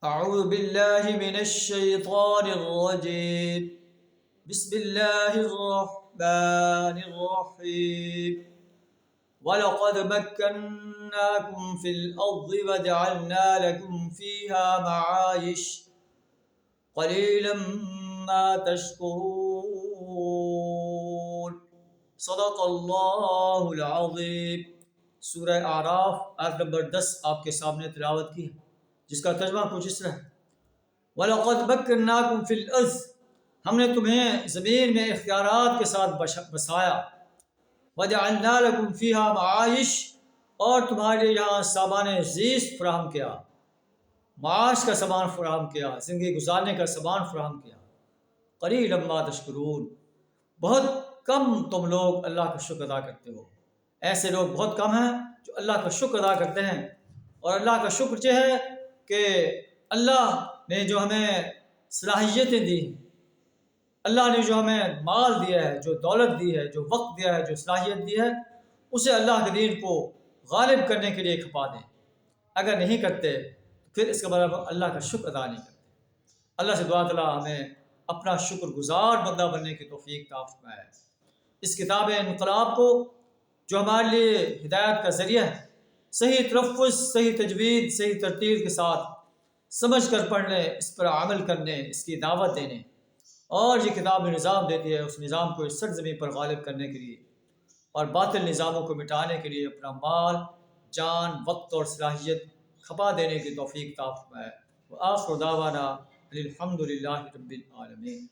أعوذ بالله من الشيطان الرجيم. بسم الله الرحمن الرحيم. ولقد مكناكم في الأرض وجعلنا لكم فيها معايش قليلا ما تشكرون. صدق اللہ العظیم. سورہ اعراف آیت نمبر 10 آپ کے سامنے تلاوت کی ہے، جس کا ترجمہ کچھ اس طرح ہے: وَلَقَدْ مَكَّنَّاكُمْ فِي الْأَرْضِ، ہم نے تمہیں زمین میں اختیارات کے ساتھ بسایا، وَجَعَلْنَا لَكُمْ فِيهَا مَعَائِشَ، اور تمہارے لیے یہاں سامان زیست فراہم کیا، معاش کا سامان فراہم کیا، زندگی گزارنے کا سامان فراہم کیا. قلیلا ما تشکرون، بہت کم تم لوگ اللہ کا شکر ادا کرتے ہو. ایسے لوگ بہت کم ہیں جو اللہ کا شکر ادا کرتے ہیں. اور اللہ کا شکر یہ ہے کہ اللہ نے جو ہمیں صلاحیتیں دی، اللہ نے جو ہمیں مال دیا ہے، جو دولت دی ہے، جو وقت دیا ہے، جو صلاحیت دی ہے، اسے اللہ کے دین کو غالب کرنے کے لیے کھپا دیں. اگر نہیں کرتے تو پھر اس کا مطلب اللہ کا شکر ادا نہیں کرتے. اللہ سے دعا تعالیٰ ہمیں اپنا شکر گزار بندہ بننے کی توفیق عطا فرمائے. اس کتاب انقلاب کو جو ہمارے لیے ہدایت کا ذریعہ ہے، صحیح تلفظ، صحیح تجوید، صحیح ترتیل کے ساتھ سمجھ کر پڑھنے، اس پر عمل کرنے، اس کی دعوت دینے، اور یہ کتاب نظام دیتی ہے اس نظام کو اس سرزمین پر غالب کرنے کے لیے اور باطل نظاموں کو مٹانے کے لیے اپنا مال، جان، وقت اور صلاحیت کھپا دینے کی توفیق عطا فرمائے. وآخر دعوانا الحمد للہ رب العالمین.